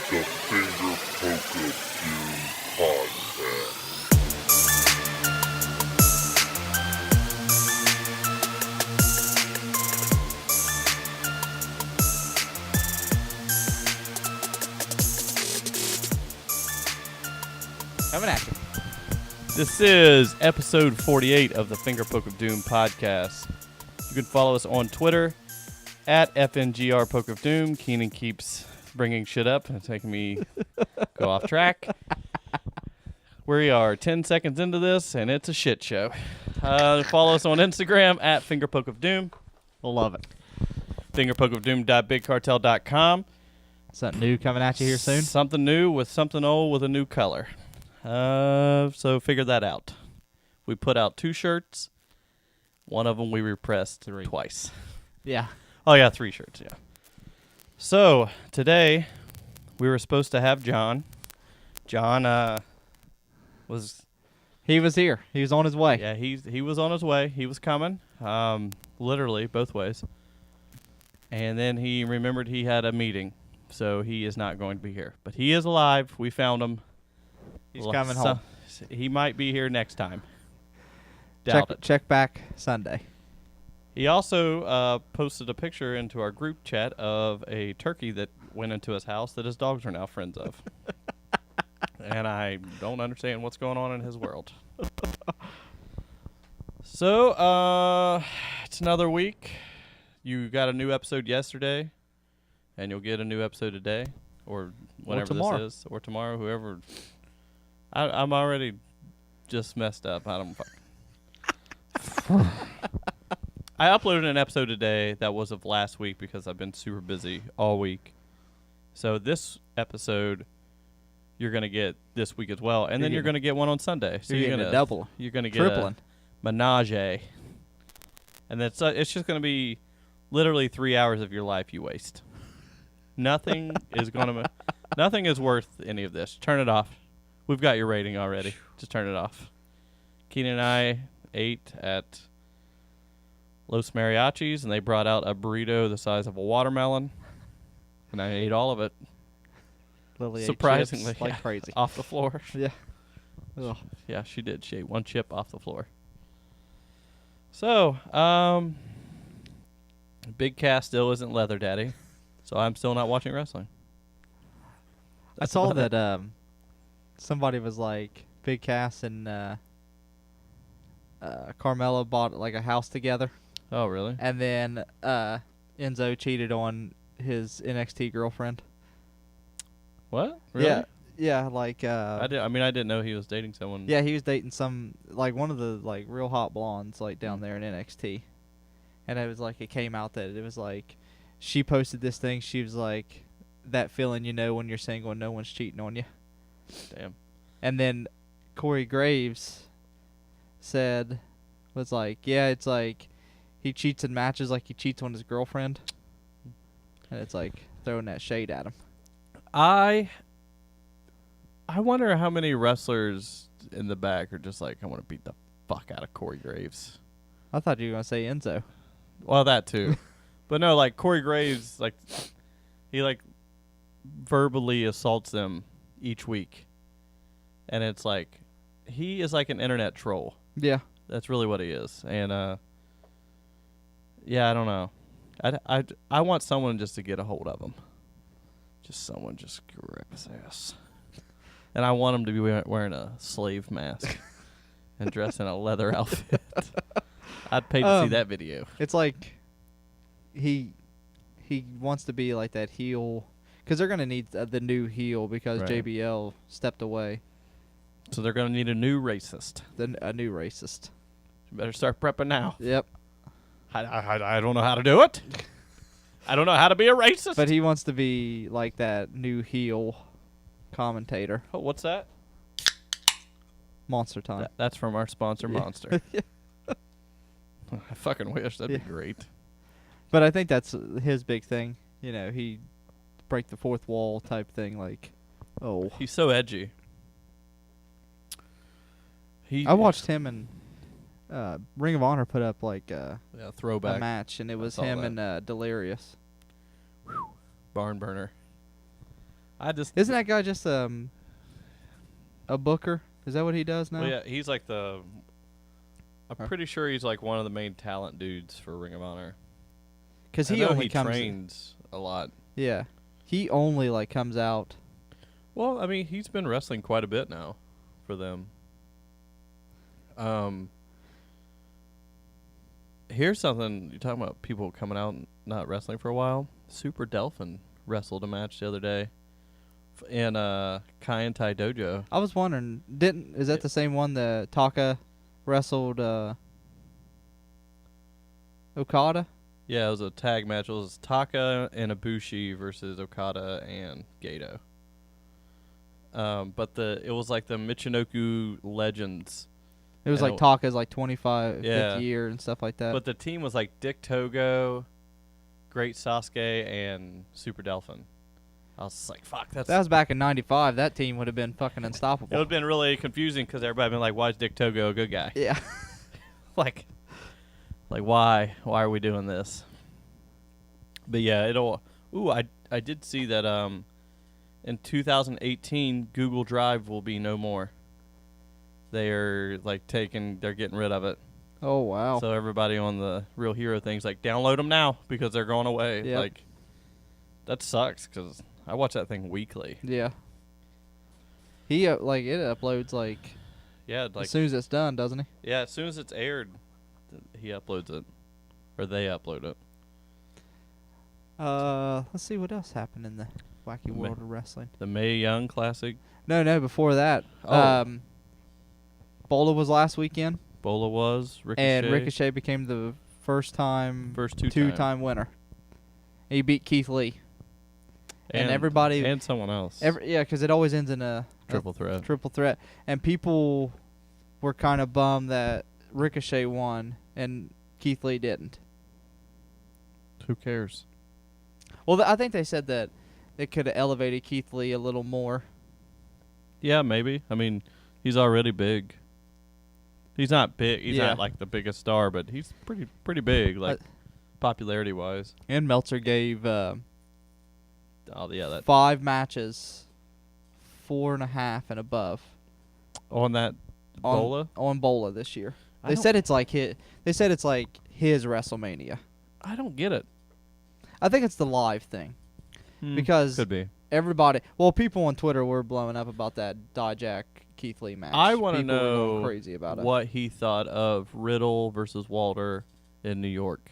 The Finger Poke of Doom podcast. Coming at you. This is episode 48 of the Finger Poke of Doom podcast. You can follow us on Twitter at FNGR Poke of Doom. Keenan keeps bringing shit up and making me go off track. We are 10 seconds into this, and it's a shit show. Follow us on Instagram at Finger Poke of Doom. Love it. fingerpokeofdoom.bigcartel.com. Something new coming at you here soon? Something new with something old with a new color. So figure that out. We put out 2 shirts. One of them we repressed twice. Yeah. Oh, yeah, 3 shirts, yeah. So, today, we were supposed to have John. John was... He was here. He was on his way. Yeah, he was on his way. He was coming, literally, both ways. And then he remembered he had a meeting, so he is not going to be here. But he is alive. We found him. He's coming home. He might be here next time. Doubt it. Check back Sunday. He also posted a picture into our group chat of a turkey that went into his house that his dogs are now friends of. And I don't understand what's going on in his world. So, it's another week. You got a new episode yesterday, and you'll get a new episode today, or whenever tomorrow. this is, or tomorrow, whoever. I'm already just messed up. I don't fuck. I uploaded an episode today that was of last week because I've been super busy all week. So this episode you're going to get this week as well, and then you're going to get one on Sunday. So you're going to double. You're going to get tripling. A menage. And that's it's just going to be literally 3 hours of your life you waste. Nothing is going to nothing is worth any of this. Turn it off. We've got your rating already. Just turn it off. Keenan and I ate at Los Mariachis, and they brought out a burrito the size of a watermelon, and I ate all of it. Lily Surprisingly, ate chips like crazy. Off the floor. Yeah. Ugh. Yeah, she did. She ate 1 chip off the floor. So, Big Cass still isn't Leather Daddy, so I'm still not watching wrestling. I saw that somebody was like, Big Cass and Carmella bought like a house together. Oh, really? And then Enzo cheated on his NXT girlfriend. What? Really? Yeah, like I didn't know he was dating someone. Yeah, he was dating some like one of the like real hot blondes like down there in NXT. And it was like it came out that it was like she posted this thing, she was like that feeling you know when you're single and no one's cheating on you. Damn. And then Corey Graves was like, yeah, it's like he cheats in matches like he cheats on his girlfriend. And it's like throwing that shade at him. I wonder how many wrestlers in the back are just like, I want to beat the fuck out of Corey Graves. I thought you were going to say Enzo. Well, that too. But no, like Corey Graves, like he like verbally assaults them each week. And it's like he is like an internet troll. Yeah. That's really what he is. And yeah, I don't know. I want someone just to get a hold of him. Just someone just grab his ass. And I want him to be wearing a slave mask and dressed in a leather outfit. I'd pay to see that video. It's like he wants to be like that heel because they're going to need the new heel because Right. JBL stepped away. So they're going to need a new racist. A new racist. You better start prepping now. Yep. I don't know how to do it. I don't know how to be a racist. But he wants to be like that new heel commentator. Oh, what's that? Monster Time. That's from our sponsor, Monster. I fucking wish. That'd be great. But I think that's his big thing. You know, he break the fourth wall type thing. Like, oh. He's so edgy. I watched him and Ring of Honor put up like throwback a match, and it was saw him that. and Delirious. Barn burner. Isn't that guy just a booker? Is that what he does now? Well, yeah, he's like the. I'm pretty sure he's like one of the main talent dudes for Ring of Honor. Because I he know only comes. trains a lot. Yeah, he only like comes out. Well, I mean, he's been wrestling quite a bit now for them. Here's something you're talking about: people coming out and not wrestling for a while. Super Delphin wrestled a match the other day in Kai and Tai Dojo. I was wondering, is that the same one that Taka wrestled Okada? Yeah, it was a tag match. It was Taka and Ibushi versus Okada and Gato. But it was like the Michinoku Legends. It was And like Taka's like 25th Yeah. year and stuff like that. But the team was like Dick Togo, Great Sasuke, and Super Delphin. I was just like, fuck, that was back in '95. That team would have been fucking It unstoppable. would have been really confusing because everybody been like, why is Dick Togo a good guy? Yeah. like why? Why are we doing this? But yeah, I did see that in 2018 Google Drive will be no more. They're they're getting rid of it. Oh wow. So everybody on the Real Hero thing's like, download them now because they're going away. Yep. Like, that sucks because I watch that thing weekly. Yeah. He it uploads Yeah, as soon as it's done, doesn't he? yeah. As soon as it's aired, he uploads it, or they upload it. Let's see what else happened in the wacky world of wrestling. The Mae Young Classic. No, before that. Oh. Bola was last weekend, Bola was Ricochet. and Ricochet became the first two-time winner. He beat Keith Lee. And everybody and someone else. Yeah, because it always ends in a triple threat. Triple threat, and people were kind of bummed that Ricochet won and Keith Lee didn't. Who cares? Well, I think they said that they could have elevated Keith Lee a little more. Yeah, maybe. I mean, he's already big. He's not big. He's Yeah. not like the biggest star, but he's pretty big, like popularity wise. And Meltzer gave Oh yeah, that 5 matches, 4.5 and above on that Bola. on Bola this year. I They don't- said it's like his WrestleMania. I don't get it. I think it's the live thing because Could be. people on Twitter were blowing up about that Dijak Keith Lee match. I want to People were going know crazy about it. what he thought of Riddle versus Walter in New York,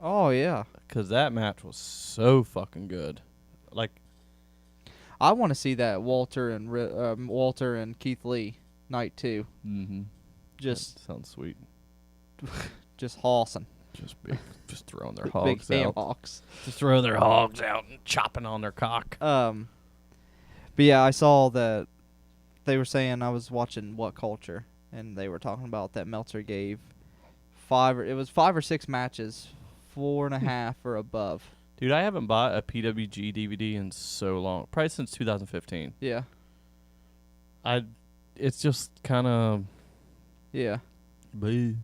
Oh yeah, because that match was so fucking good. Like, I want to see that Walter and Keith Lee night 2. Just sounds sweet. just hossing. Just throwing their Big hogs ham out. hocks. Just throwing their hogs out and chopping on their cock. But yeah, I saw that they were saying, I was watching What Culture, and they were talking about that Meltzer gave 5 or 6 matches, 4.5 or above. Dude, I haven't bought a PWG DVD in so long. Probably since 2015. Yeah. It's just kind of... Yeah. You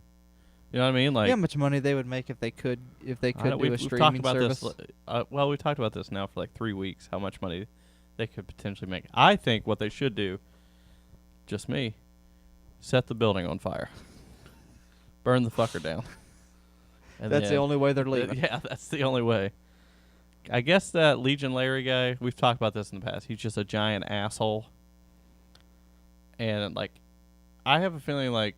know what I mean? Like, how much money they would make if they could do a we've streaming talked about service. this. Well, we've talked about this now for like 3 weeks. How much money they could potentially make. I think what they should do, just me, set the building on fire, burn the fucker down. And That's the only way they're leaving. Yeah, that's the only way. I guess that Legion Larry guy. We've talked about this in the past. He's just a giant asshole. And like, I have a feeling like,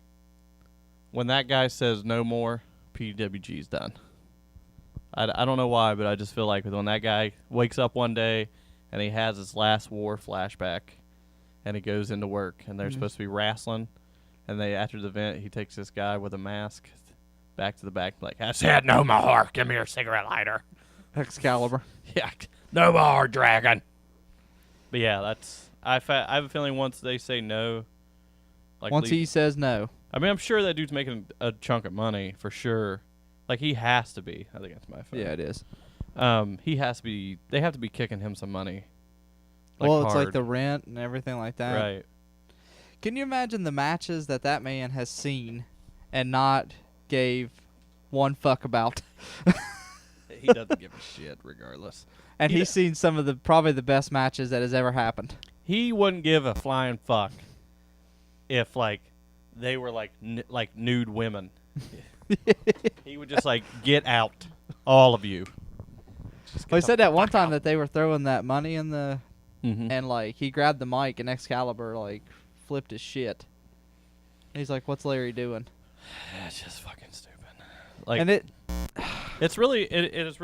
when that guy says no more, PWG's done. I don't know why, but I just feel like when that guy wakes up one day and he has his last war flashback and he goes into work and they're supposed to be wrestling, and after the event he takes this guy with a mask back to the back like, I said no more, give me your cigarette lighter. Excalibur. Yeah, no more, dragon. But yeah, I have a feeling once they say no, like Once he says no. I mean, I'm sure that dude's making a chunk of money for sure. Like, he has to be. I think that's my phone. Yeah, it is. He has to be. They have to be kicking him some money. Well, it's like hard. the rent and everything like that. Right. Can you imagine the matches that man has seen and not gave one fuck about? He doesn't give a shit, regardless. And He he's seen some of the probably the best matches that has ever happened. He wouldn't give a flying fuck if like they were like like nude women. He would just like get out, all of you. Well, he said that one time that they were throwing that money in the Mm-hmm. and like he grabbed the mic and Excalibur like flipped his shit. He's like, "What's Larry doing?" That's just fucking stupid. Like, And it's really it's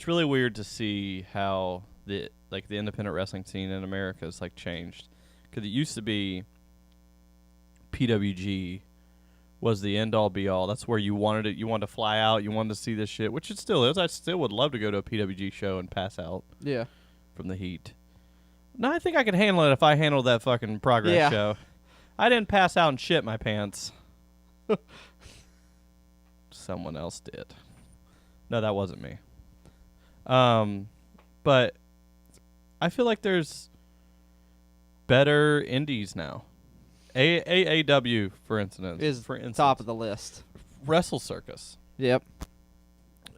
really weird to see how the independent wrestling scene in America has like changed, because it used to be PWG was the end all be all. That's where you wanted it. You wanted to fly out. You wanted to see this shit, which it still is. I still would love to go to a PWG show and pass out yeah. from the heat. No, I think I could handle it if I handled that fucking Progress show. I didn't pass out and shit my pants. Someone else did. No, that wasn't me. But I feel like there's better indies now. AAW, for instance, Is top of the list. Wrestle Circus. Yep.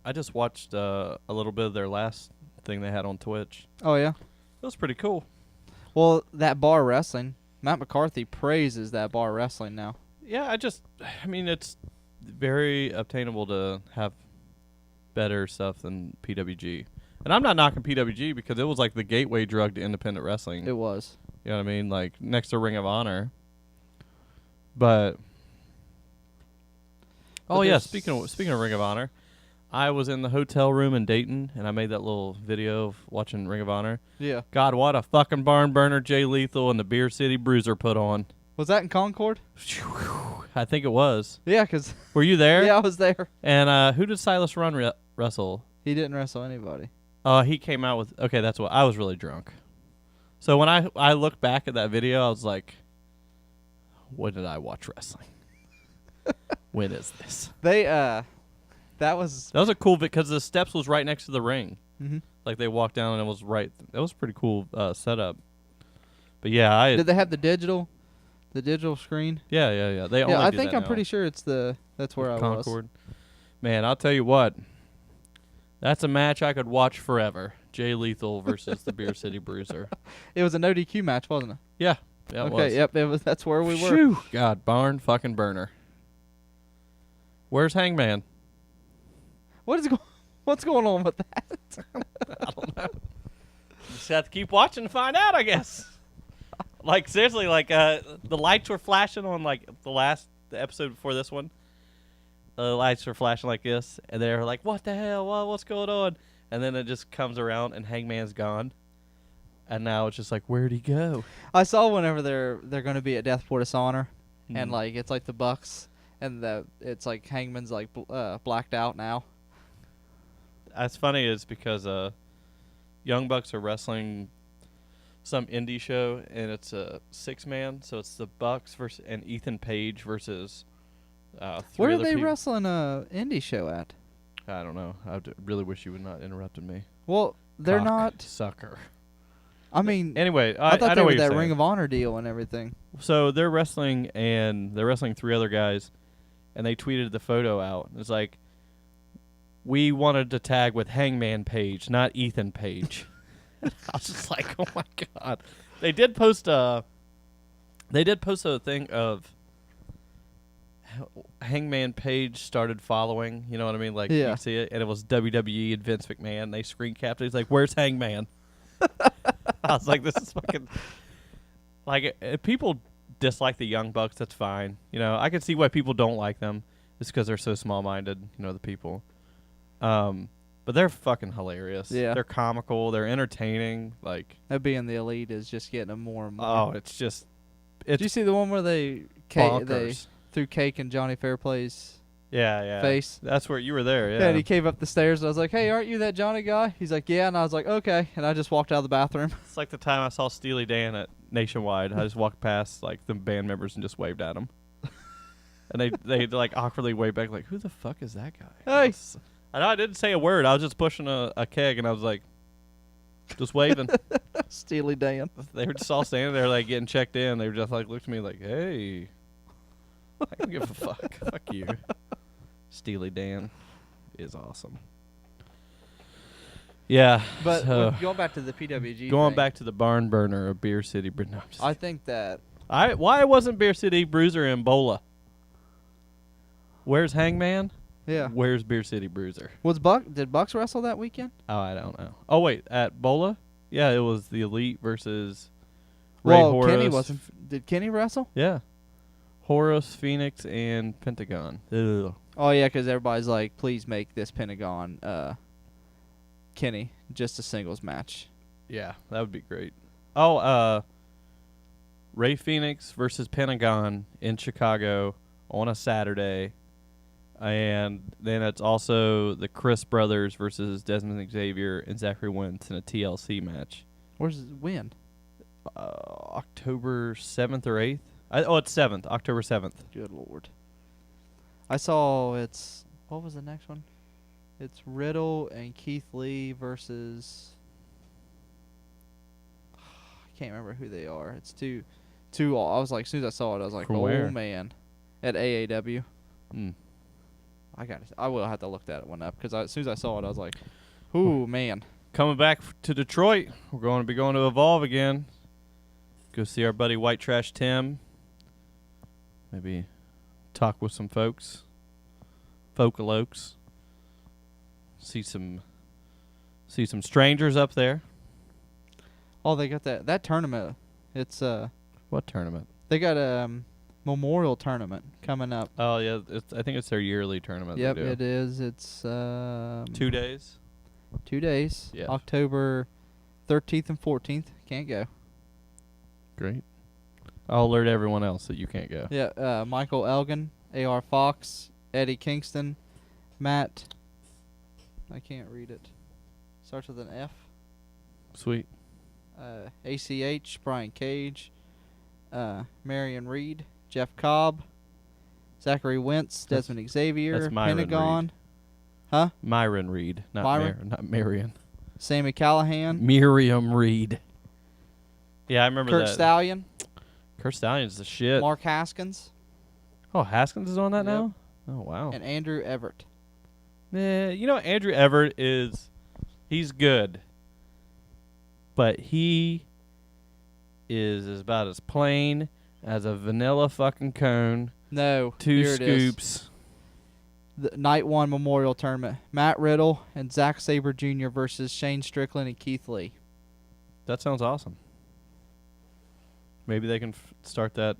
I just watched a little bit of their last thing they had on Twitch. Oh yeah. It was pretty cool. Well, that bar wrestling, Matt McCarthy praises that bar wrestling now. Yeah, I mean, it's very obtainable to have better stuff than PWG. And I'm not knocking PWG because it was like the gateway drug to independent wrestling. It was. You know what I mean? Like next to Ring of Honor. But oh yeah, speaking of Ring of Honor, I was in the hotel room in Dayton and I made that little video of watching Ring of Honor. Yeah. God, what a fucking barn burner Jay Lethal and the Beer City Bruiser put on. Was that in Concord? I think it was. Yeah, 'cause Were you there? yeah, I was there. And who did Silas Run wrestle? He didn't wrestle anybody. He came out with... Okay, that's what... I was really drunk. So when I look back at that video, I was like, when did I watch wrestling? When is this? That was... That was a cool... Because the steps was right next to the ring. Mm-hmm. Like, they walked down and it was right... That was a pretty cool setup. But yeah, Did they have the digital screen? Yeah. They only I do think that I'm now. pretty sure that's where I was. Concord. Man, I'll tell you what. That's a match I could watch forever. Jay Lethal versus the Beer City Bruiser. It was a no DQ match, wasn't it? Yeah. Yeah, it Okay, was. yep, it was. That's where we were. Phew. God, barn fucking burner. Where's Hangman? What's going on with that? I don't know. Just have to keep watching to find out, I guess. Like, seriously, like, the lights were flashing on, like, the episode before this one. The lights were flashing like this, and they were like, what the hell? What's going on? And then it just comes around, and Hangman's gone. And now it's just like, where'd he go? I saw whenever they're going to be at Deathport Dishonor, and like it's like the Bucks, and it's like Hangman's like blacked out now. That's funny is because Young Bucks are wrestling some indie show, and it's a 6-man, so it's the Bucks versus and Ethan Page versus 3 Where are other they people. wrestling a indie show at? I don't know. Really wish you would not interrupted me. Well, they're Cock not. Sucker. I mean, Anyway, I thought I they know were what you're that saying. Ring of Honor deal and everything. So they're wrestling, and they're wrestling 3 other guys, and they tweeted the photo out. It's like, we wanted to tag with Hangman Page, not Ethan Page. I was just like, oh my god. They did post a thing of Hangman Page started following. You know what I mean? Like, Yeah. you see it, and it was WWE and Vince McMahon. They screen capped it. He's like, "Where's Hangman?" I was like, "This is fucking." Like, if people dislike the Young Bucks, that's fine. You know, I can see why people don't like them. It's because they're so small-minded. You know, the people. But they're fucking hilarious. Yeah. They're comical. They're entertaining. Like, That being the Elite is just getting them more and more. oh, it's just, it's Did you see the one where they bonkers. threw cake in Johnny Fairplay's Yeah. face? That's where you were there. Yeah, Yeah. and he came up the stairs, and I was like, "Hey, aren't you that Johnny guy?" He's like, "Yeah," and I was like, "Okay," and I just walked out of the bathroom. It's like the time I saw Steely Dan at Nationwide. I just walked past like the band members and just waved at them, and they like awkwardly waved back like, "Who the fuck is that guy?" Hey. I know I didn't say a word. I was just pushing a keg, and I was like, just waving. Steely Dan. They were just all standing there like getting checked in. They were just like looked at me like, "Hey, I don't give a fuck. Fuck you, Steely Dan, is awesome. Yeah, But so going back to the PWG going thing, back to the barn burner of Beer City. No, I'm just I think that why wasn't Beer City Bruiser in Bola? Where's Hangman? yeah. Where's Beer City Bruiser? Did Bucks wrestle that weekend? Oh, I don't know. Oh wait, at Bola? Yeah, it was the Elite versus Ray Well, Horus. Kenny wasn't. Did Kenny wrestle? Yeah, Horus, Phoenix, and Pentagon. Ugh. Oh yeah, because everybody's like, please make this Pentagon Kenny just a singles match. Yeah, that would be great. Oh, Ray Phoenix versus Pentagon in Chicago on a Saturday. And then it's also the Chris brothers versus Desmond Xavier and Zachary Wentz in a TLC match. Where's when? October 7th or 8th? It's 7th. October 7th. Good Lord. I saw it's what was the next one? It's Riddle and Keith Lee versus I can't remember who they are. It's two. I was like, as soon as I saw it, I was like, From oh where? man, at AAW. Mm. I will have to look that one up because as soon as I saw it, I was like, ooh man. Coming back to Detroit, we're going to be going to Evolve again. Go see our buddy White Trash Tim. Maybe talk with some folks. Vocalokes. See some strangers up there. Oh, they got that tournament. It's What tournament? they got a memorial tournament coming up. Oh yeah, I think it's their yearly tournament. Yep, they do. it is. It's 2 days. 2 days. Yeah. October 13th and 14th. Can't go. Great. I'll alert everyone else that you can't go. Yeah, Michael Elgin, AR Fox, Eddie Kingston, Matt. I can't read it. Starts with an F. Sweet. ACH, Brian Cage, Marion Reed, Jeff Cobb, Zachary Wentz, Desmond Xavier, that's Myron Pentagon. Huh? Myron Reed, not Myron? not Marion. Sammy Callahan, Miriam Reed. Yeah, I remember Kurt that. Stallion, Kurt Stallion's the shit. Mark Haskins, Oh, Haskins is on that Yep. now? Oh, wow. and Andrew Everett. You know, Andrew Everett he's good. But he is about as plain as a vanilla fucking cone. No, 2 here it is. scoops. The Night 1 Memorial Tournament. Matt Riddle and Zack Sabre Jr. versus Shane Strickland and Keith Lee. That sounds awesome. Maybe they can start that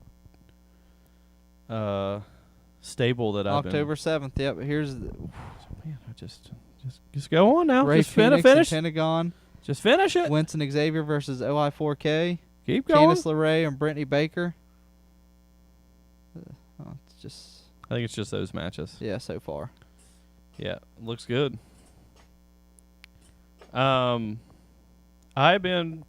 stable that I've been... October 7th. Yep, here's the Man, just go on now. Ray Just Phoenix finish. and Pentagon. Just finish it. Winston Xavier versus OI4K. Keep going. Candice LeRae and Brittany Baker. It's just I think it's just those matches. yeah, so far. Yeah, looks good. I've been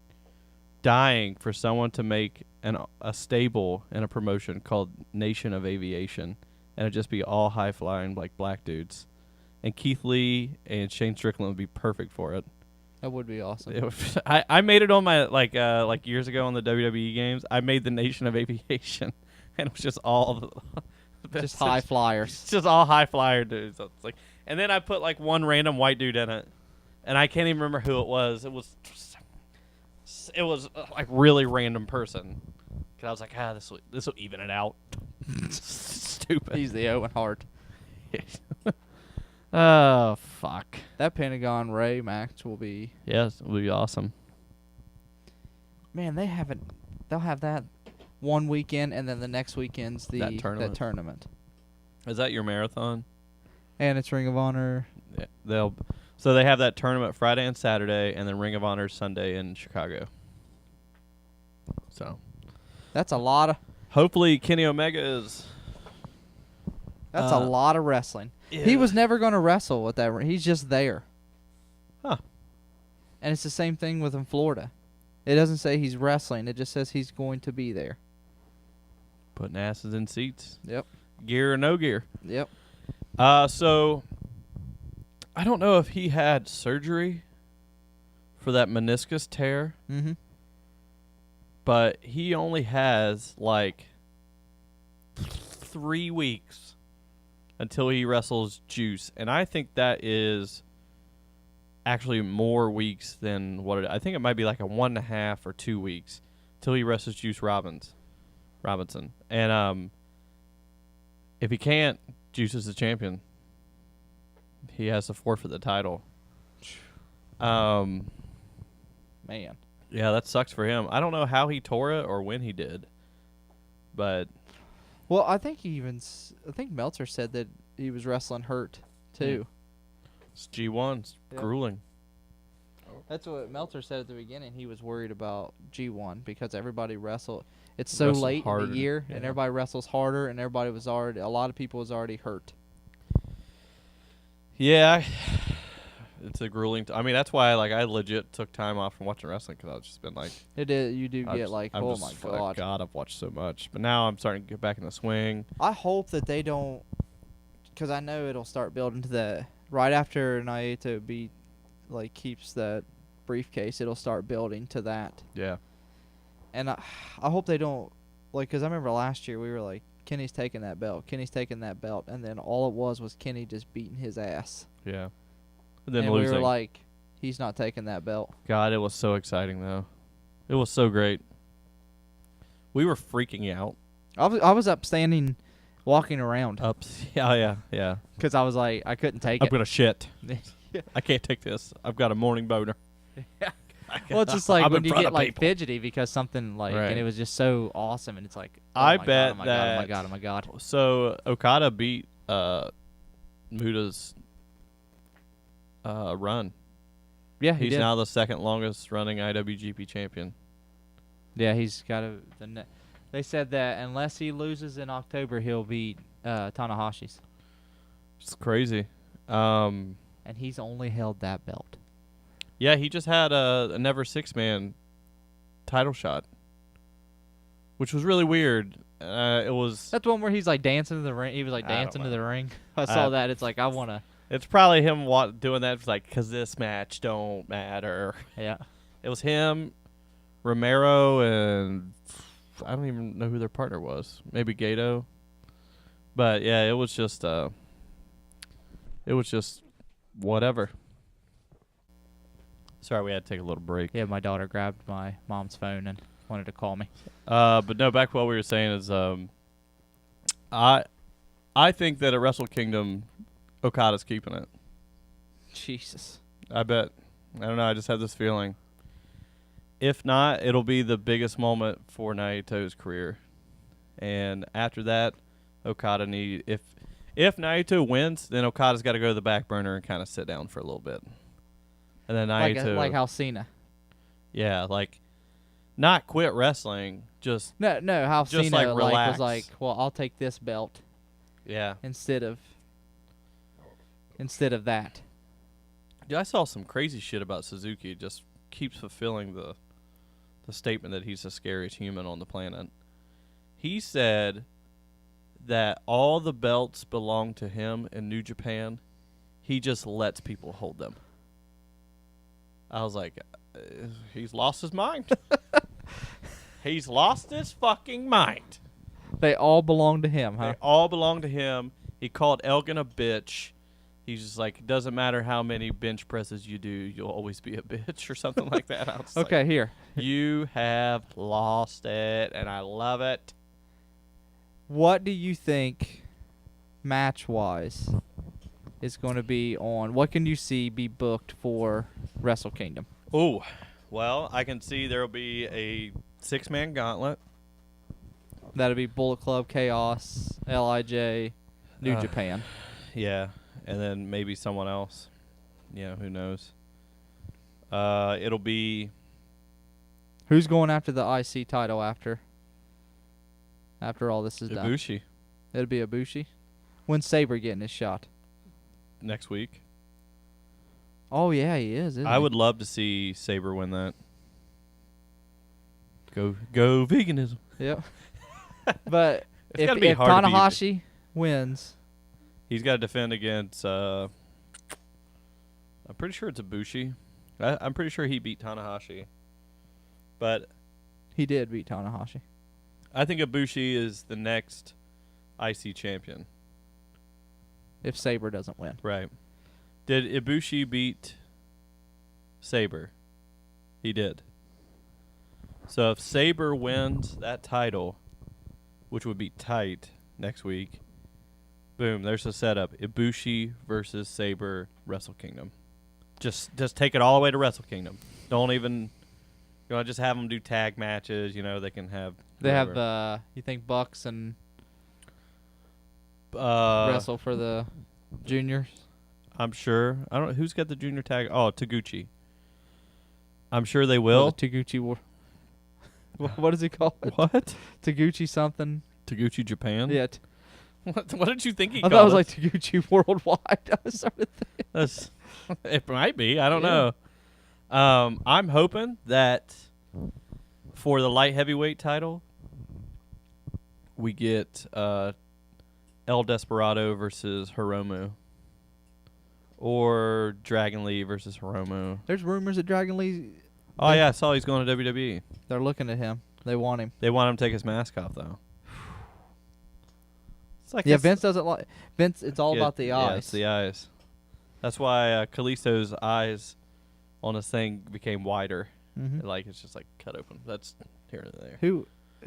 dying for someone to make a stable in a promotion called Nation of Aviation, and it'd just be all high flying like black dudes, and Keith Lee and Shane Strickland would be perfect for it. That would be awesome. I made it on my like years ago on the WWE games. I made the Nation of Aviation, and it was just all Just high flyers. It's just all high flyer dudes. So it's like, and then I put like one random white dude in it, and I can't even remember who it was. It was like really random person. Cause I was like, this will even it out. Stupid. He's the Owen Hart. Oh fuck. That Pentagon Ray match will be. Yes, it would be awesome. Man, they'll have that one weekend, and then the next weekend's That tournament. Is that your marathon? And it's Ring of Honor. Yeah, so they have that tournament Friday and Saturday, and then Ring of Honor Sunday in Chicago. So That's a lot of. hopefully Kenny Omega is. That's a lot of wrestling. Yeah. He was never going to wrestle with that. He's just there. Huh. And it's the same thing with in Florida. It doesn't say he's wrestling. It just says he's going to be there. Putting asses in seats. Yep. Gear or no gear. Yep. So I don't know if he had surgery for that meniscus tear, Mm-hmm. but he only has like 3 weeks until he wrestles Juice. And I think that is actually more weeks than what I think it might be like a 1.5 or 2 weeks till he wrestles Juice Robinson. And if he can't, Juice is the champion. He has to forfeit the title. Man. Yeah, that sucks for him. I don't know how he tore it or when he did, but Well, I think I think Meltzer said that he was wrestling hurt too. it's G1. It's Yep. grueling. That's what Meltzer said at the beginning. He was worried about G1 because everybody wrestled. It's so Wrestled late in harder, the year, yeah. and everybody wrestles harder, and everybody was already. A lot of people was already hurt. Yeah, it's a grueling. I mean, that's why I legit took time off from watching wrestling because I've just been like, It is. You do I'm get just- like, I'm oh just my like, god. I've watched so much, but now I'm starting to get back in the swing. I hope that they don't, because I know it'll start building to that right after Naito keeps that briefcase. It'll start building to that, Yeah, and I hope they don't because I remember last year we were like, Kenny's taking that belt, and then all it was Kenny just beating his ass, yeah. And then and losing. we were like, he's not taking that belt. God, it was so exciting though. It was so great. We were freaking out. I was up standing, walking around Ups. Yeah. because I was like, I couldn't take I'm it. gonna shit. Yeah. I can't take this. I've got a morning boner. Yeah. Well, it's just like I'm when in you front get of like people. fidgety because something Right. and it was just so awesome, and it's like, oh I my bet God, that- oh my god, oh my god, oh my god. So Okada beat Muta's run. Yeah, he He's did. now the second longest running IWGP champion. Yeah, he's got they said that unless he loses in October, he'll beat Tanahashi's, It's crazy. and he's only held that belt. Yeah, he just had a never 6-man title shot, which was really weird. It was. That's the one where he's like dancing to the ring. He was like I don't dancing to know. the ring. I saw that. It's like I wanna. It's probably him doing that. It's like, because this match don't matter. Yeah. It was him, Romero, and I don't even know who their partner was. Maybe Gato. But yeah, it was just whatever. Sorry, we had to take a little break. Yeah, my daughter grabbed my mom's phone and wanted to call me. But no, back to what we were saying is, I think that at Wrestle Kingdom, Okada's keeping it. Jesus. I bet. I don't know. I just have this feeling. If not, it'll be the biggest moment for Naito's career. And after that, Okada if Naito wins, then Okada's got to go to the back burner and kind of sit down for a little bit. And then Naito, Like how Cena. yeah, not quit wrestling, just No, how Just, Cena like, relax. was like, well, I'll take this belt yeah. instead of that. Dude, I saw some crazy shit about Suzuki. Just keeps fulfilling the statement that he's the scariest human on the planet. He said that all the belts belong to him in New Japan. He just lets people hold them. I was like, he's lost his mind. He's lost his fucking mind. They all belong to him, huh? They all belong to him. He called Elgin a bitch. He's just like, it doesn't matter how many bench presses you do, you'll always be a bitch or something like that. I was Okay, here. like, you have lost it, and I love it. What do you think, match-wise, is going to be on? What can you see be booked for Wrestle Kingdom? Oh, well, I can see there will be a 6-man gauntlet. That'll be Bullet Club, Chaos, LIJ, New Japan. Yeah, and then maybe someone else. Yeah, who knows? It'll be Who's going after the IC title after all this is done? Ibushi It'll be Ibushi. When's Saber getting his shot? next week. Oh yeah, he is. Isn't I he? would love to see Saber win that. Go veganism. Yep. But It's if gotta be hard to beat. Tanahashi wins, He's got to defend against. I'm pretty sure it's Ibushi. I'm pretty sure he beat Tanahashi. But he did beat Tanahashi. I think Ibushi is the next IC champion. if Sabre doesn't win. Right. Did Ibushi beat Sabre? He did. So if Sabre wins that title, which would be tight next week, boom, there's a setup. Ibushi versus Sabre, Wrestle Kingdom. Just take it all the way to Wrestle Kingdom. Don't even, just have them do tag matches. They can have. They whatever. have you think Bucks and Uh, wrestle for the juniors? I'm sure. I don't know who's got the junior tag. Oh, Taguchi. I'm sure they Or will. the Taguchi War. What is he called? What? Taguchi something. Taguchi Japan? Yeah. What did you think he I called thought it was it? like Taguchi Worldwide. I started thinking. That's, it might be. I don't Yeah. know. I'm hoping that for the light heavyweight title, we get El Desperado versus Hiromu. Or Dragon Lee versus Hiromu. There's rumors that Dragon Lee. Oh, yeah, I saw he's going to WWE. They're looking at him. They want him. They want him to take his mask off, though. It's like Yeah, this- Vince doesn't like Vince. It's all Yeah, about the yeah, eyes. it's the eyes. That's why Kalisto's eyes on his thing became wider. Mhm. Like, it's just like cut open. That's here and there.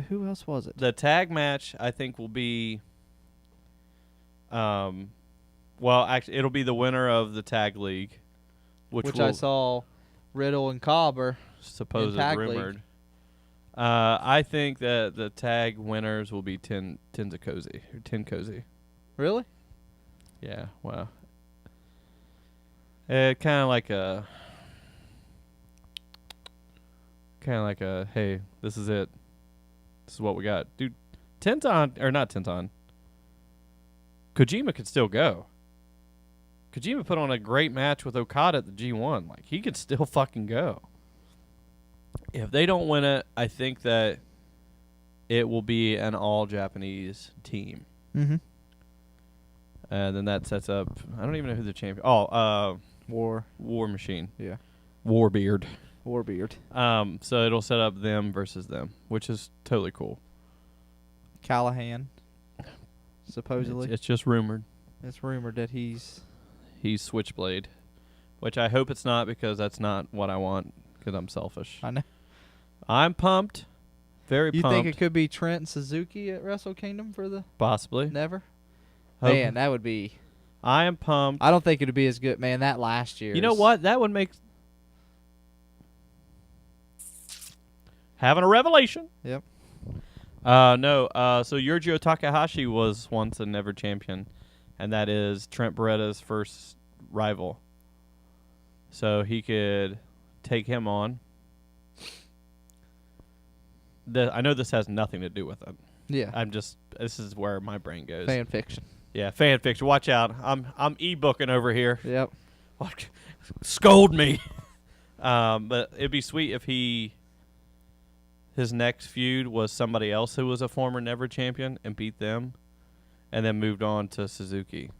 Who else was it? The tag match, I think, will be. Well, actually, it'll be the winner of the tag league, Which I saw Riddle and Cobb are. supposed tag rumored. I think that the tag winners will be Tin Cozy. Really? Yeah. Wow. Kind of like a. Hey, this is it. This is what we got, dude. Not Tenton. Kojima could still go. Kojima put on a great match with Okada at the G1. Like, he could still fucking go. If they don't win it, I think that it will be an all-Japanese team. Mm-hmm. And then that sets up... I don't even know who the champion... Oh, War Machine. Yeah. Warbeard. Warbeard. So it'll set up them versus them, which is totally cool. Callahan. Supposedly. It's just rumored. It's rumored that he's Switchblade, which I hope it's not because that's not what I want because I'm selfish. I know. I'm pumped. Very You pumped. think it could be Trent and Suzuki at Wrestle Kingdom for the Possibly. never? Hope- Man, that would be. I am pumped. I don't think it'd be as good, man. That last year. You know what? That would make... Having a revelation. Yep. No. So Yujiro Takahashi was once a never champion, and that is Trent Beretta's first rival. So he could take him on. I know this has nothing to do with it. Yeah. This is where my brain goes. Fan fiction. Yeah, fan fiction. Watch out. I'm e-booking over here. Yep. Scold me. But it'd be sweet if his next feud was somebody else who was a former never champion and beat them, and then moved on to Suzuki.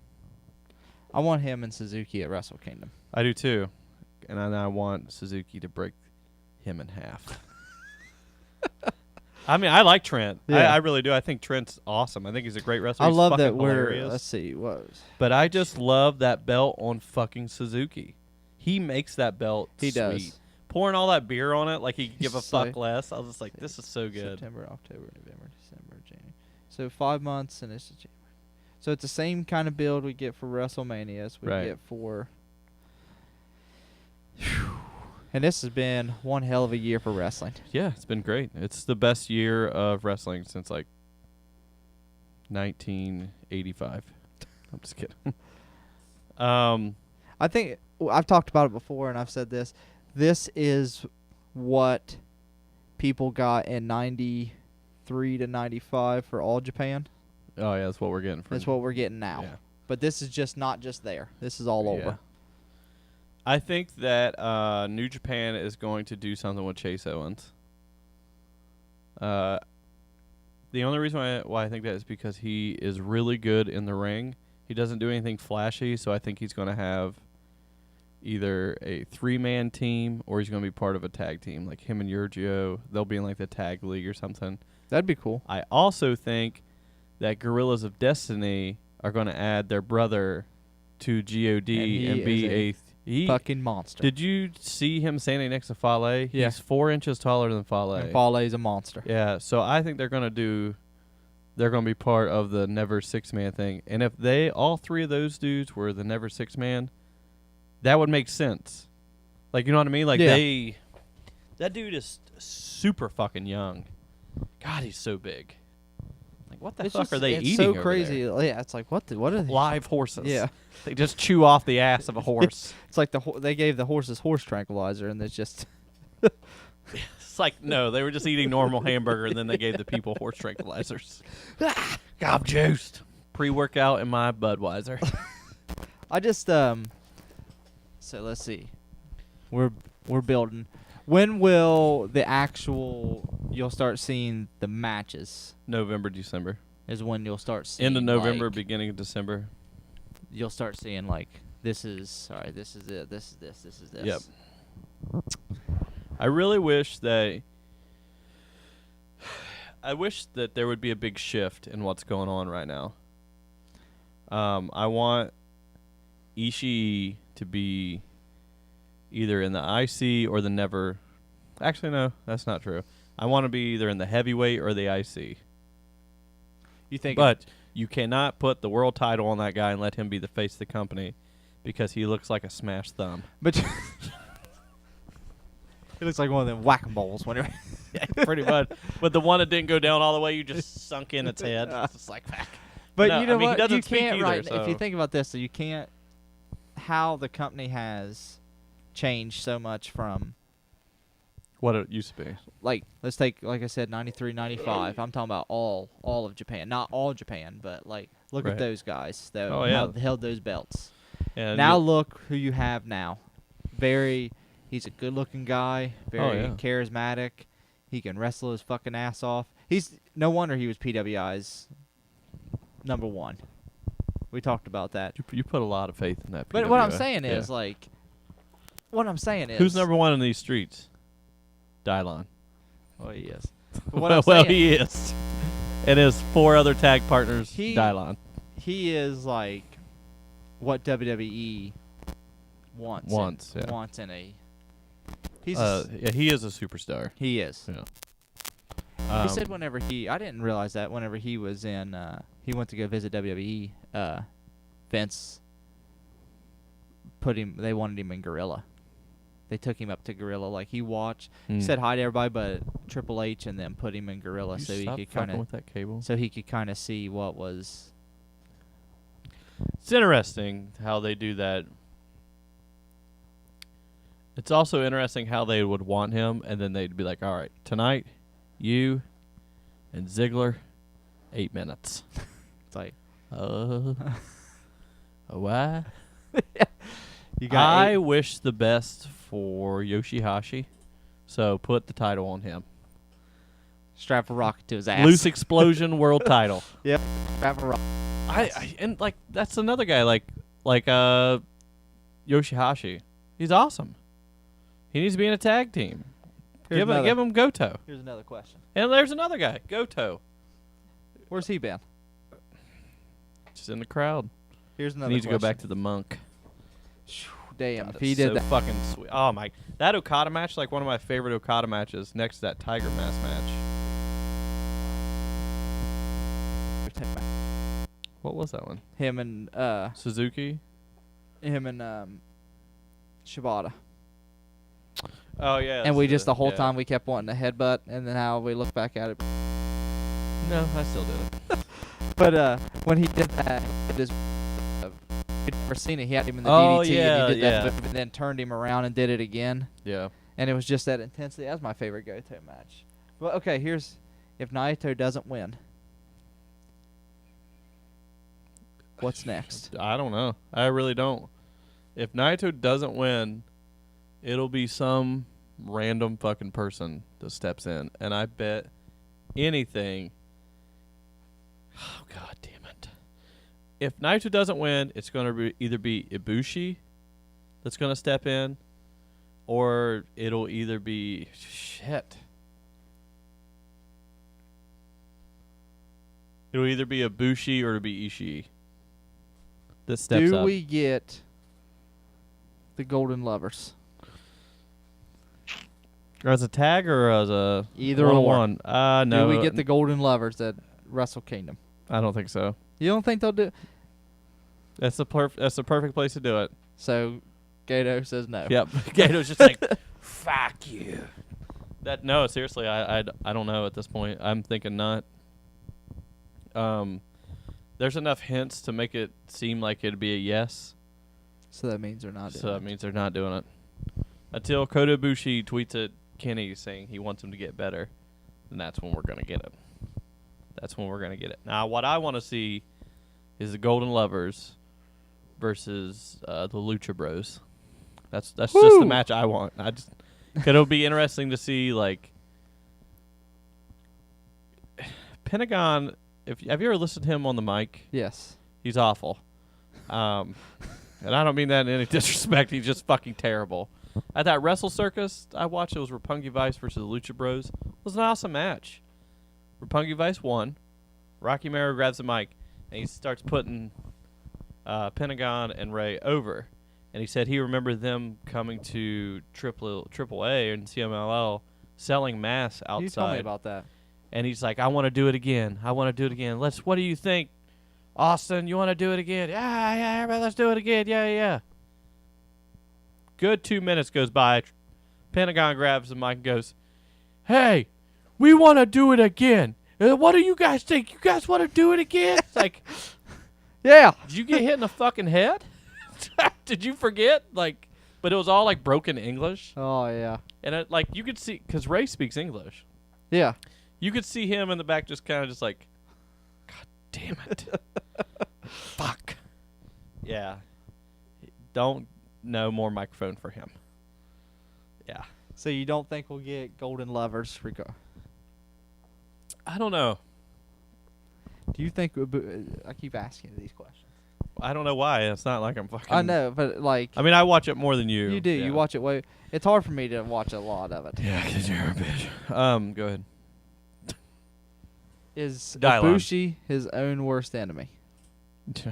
I want him and Suzuki at Wrestle Kingdom. I do too, and I want Suzuki to break him in half. I mean, I like Trent. Yeah. I really do. I think Trent's awesome. I think he's a great wrestler. I He's love fucking that we're. hilarious. Let's see. What? But I just love that belt on fucking Suzuki. He makes that belt He sweet. does. Pouring all that beer on it like he could give a So- fuck less. I was just like, this is so good. September, October, November, December, January. So 5 months, and it's January. So it's the same kind of build we get for WrestleMania as we Right. get for. And this has been one hell of a year for wrestling. Yeah, it's been great. It's the best year of wrestling since like 1985. I'm just kidding. I think I've talked about it before, and I've said this. This is what people got in '93 to '95 for All Japan. Oh yeah, that's what we're getting. That's what we're getting now. Yeah. But this is just not just there. This is all Yeah. over. I think that New Japan is going to do something with Chase Owens. The only reason why I think that is because he is really good in the ring. He doesn't do anything flashy, so I think he's going to have either a 3-man team or he's going to be part of a tag team. Like him and Yurgio, they'll be in like the tag league or something. That'd be cool. I also think that Guerrillas of Destiny are going to add their brother to God he and be is he. fucking monster. Did you see him standing next to Fale? Yeah. He's 4 inches taller than Fale. And Fale's a monster. Yeah, so I think they're going to be part of the Never Six Man thing. And if all three of those dudes were the Never Six Man, that would make sense. Like, you know what I mean? Like, Yeah. that dude is super fucking young. God, he's so big. Like, what the fuck are they eating? It's so over crazy. there? Yeah, it's like, what are they? Live horses. Yeah. They just chew off the ass of a horse. It's like they gave the horses horse tranquilizer, and it's just... It's like, no, they were just eating normal hamburger, and then they gave the people horse tranquilizers. I'm juiced. Pre-workout in my Budweiser. I just so let's see. We're building. When will you'll start seeing the matches? November, December. Is when you'll start seeing End of November, like, beginning of December. you'll start seeing like this is it, this is this, this is this. Yep. I really wish that there would be a big shift in what's going on right now. I want Ishii to be either in the IC or the Never. Actually, no, that's not true. I want to be either in the heavyweight or the IC. You think? But you cannot put the world title on that guy and let him be the face of the company because he looks like a smashed thumb. But he looks like one of them whack-a-moles. Whenever Yeah, pretty much. But the one that didn't go down all the way, you just sunk in its head. It's just like, fuck. But No, you know I mean, he what? doesn't You speak can't either, so- If you think about this, so you can't. How the company has changed so much from, What it used to be. like, let's take, like I said, 93, 95. I'm talking about all of Japan. Not all Japan, but, like, look Right. at those guys that Oh, yeah. held those belts. And Now look who you have now. He's a good-looking guy, very yeah. charismatic. He can wrestle his fucking ass off. No wonder he was PWI's number one. We talked about that. you put a lot of faith in that. But what I'm PWI. saying Yeah. is, like, Who's number one in these streets? Dylon. Well, he is. But what I'm well, saying, he is. And his 4 other tag partners, He- Dylon. he is like what WWE wants. Wants, yeah. Wants in a. He's. Yeah, he is a superstar. He is. Yeah. He said whenever I didn't realize that whenever he was in, he went to go visit WWE. Vince they wanted him in Gorilla. They took him up to Gorilla, like he watched. He said hi to everybody, but Triple H, and then put him in Gorilla so he could kind with that cable. of see what was. It's interesting how they do that. It's also interesting how they would want him, and then they'd be like, all right, tonight, you and Ziggler, 8 minutes. It's like what? you got. I wish the best for Yoshihashi, so put the title on him. Strap a rocket to his ass. Loose Explosion World Title. Yep. Strap a rocket. And like that's another guy like Yoshihashi. He's awesome. He needs to be in a tag team. Give him Goto. Here's another question. And there's another guy, Goto. Where's he been? Just in the crowd. Here's another He needs to go back to question. the monk. Damn, God, if he it's did so that. fucking sweet. Oh my, that Okada match, like one of my favorite Okada matches, next to that Tiger Mask match. What was that one? Him and Suzuki. Shibata. Oh yeah. And we that's just the whole yeah. time we kept wanting to headbutt, and then how we look back at it. No, I still did it. But when he did that, we'd never seen it. He had him in the Oh, DDT, yeah, and he did yeah. that move, and then turned him around and did it again. Yeah. And it was just that intensity. That was my favorite Goto match. Well, okay, here's if Naito doesn't win, what's next? I don't know. I really don't. If Naito doesn't win, it'll be some random fucking person that steps in, and I bet anything. Oh god damn it! If Naito doesn't win, it's going to either be Ibushi that's going to step in, or it'll either be shit. It'll either be Ibushi or it'll be Ishii. that steps Do up. we get the Golden Lovers? As a tag or as a Either or. one-on-one? No. Do we get the Golden Lovers at Wrestle Kingdom? I don't think so. You don't think they'll do? That's the perfect place to do it. So, Gato says no. Yep. Gato's just like, fuck you. No, seriously, I don't know at this point. I'm thinking not. There's enough hints to make it seem like it'd be a yes. So that means they're not doing So it. that means they're not doing it. Until Kota Ibushi tweets at Kenny saying he wants him to get better, then that's when we're going to get it. That's when we're going to get it. Now, what I want to see is the Golden Lovers versus the Lucha Bros. That's just the match I want. It'll be interesting to see, like, Pentagon. Have you ever listened to him on the mic? Yes. He's awful. And I don't mean that in any disrespect. He's just fucking terrible. At that Wrestle Circus I watched, it was Roppongi Vice versus the Lucha Bros. It was an awesome match. Roppongi Vice won. Rocky Mero grabs the mic, and he starts putting Pentagon and Ray over. And he said he remembered them coming to Triple A and CMLL selling masks outside. You told me about that. And he's like, I want to do it again. I want to do it again. What do you think, Austin? You want to do it again? Yeah, everybody, let's do it again. Yeah. Good 2 minutes goes by. Pentagon grabs the mic and goes, hey, we want to do it again. What do you guys think? You guys want to do it again? It's like, yeah. did you get hit in the fucking head? Did you forget? Like, but it was all like broken English. Oh, yeah. And like you could see, because Ray speaks English. Yeah. You could see him in the back just kind of just like, God damn it. Fuck. Yeah. No more microphone for him. Yeah. So you don't think we'll get Golden Lovers? I don't know. Do you think... I keep asking you these questions. I don't know why. It's not like I'm fucking... I know, but like... I mean, I watch it more than you. You do. Yeah. You watch it way... It's hard for me to watch a lot of it. Yeah, because you're a bitch. Go ahead. Is Dylon. Ibushi his own worst enemy?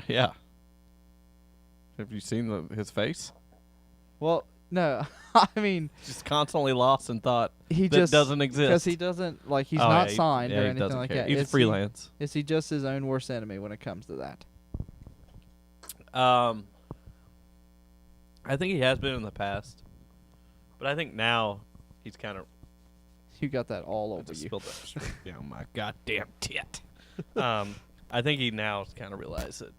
Yeah. Have you seen his face? Well, no. I mean... Just constantly lost in thought He that just doesn't exist. Because he doesn't... Like, he's Oh, not yeah, signed he or anything doesn't like care. that. He's freelance. Is he just his own worst enemy when it comes to that? I think he has been in the past. But I think now he's kind of... You got that all I over just you. spilled that straight down my goddamn tit. I think he now kind of realized it.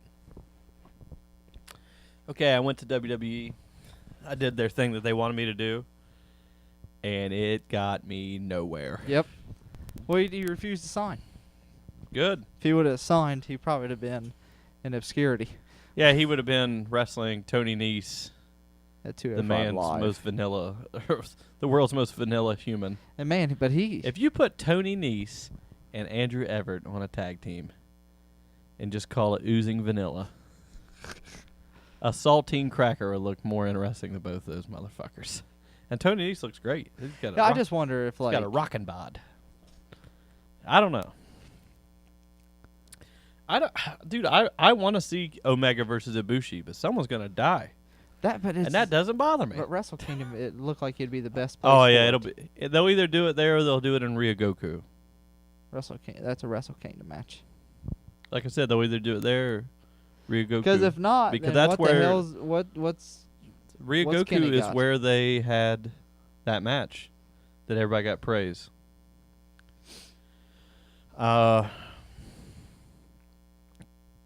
Okay, I went to WWE. I did their thing that they wanted me to do. And it got me nowhere. Yep. Well, he refused to sign. Good. If he would have signed, he probably would have been in obscurity Yeah, he would have been wrestling Tony Nese, at the 205 man's Live. most vanilla, the world's most vanilla human. And man, but he... If you put Tony Nese and Andrew Everett on a tag team and just call it Oozing Vanilla, a saltine cracker would look more interesting than both those motherfuckers. And Tony Nese looks great. He's got a I just wonder if, he's like... got a rockin' bod. I don't know. I want to see Omega versus Ibushi, but someone's gonna die, and that doesn't bother me. But Wrestle Kingdom, it looked like it'd be the best place. Oh yeah, for it. they'll either do it there or they'll do it in Ryogoku. That's a Wrestle Kingdom match. Like I said, they'll either do it there or Ryogoku. Because if not, Because then that's what the where- hell's what's Ryogoku Kenny is got? where they had that match that everybody got praise.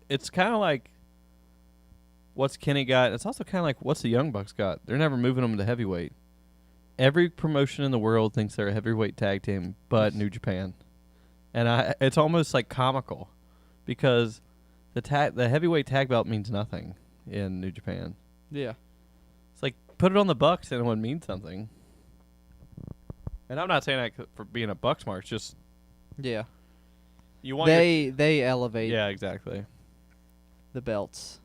It's kind of like what's Kenny got. It's also kind of like what's the Young Bucks got. They're never moving them to heavyweight. Every promotion in the world thinks they're a heavyweight tag team, but New Japan, and it's almost like comical because the heavyweight tag belt means nothing in New Japan. yeah. It's like put it on the Bucks and it would mean something. And I'm not saying that for being a Bucks mark. It's just Yeah. you want They elevate yeah, exactly. the belts.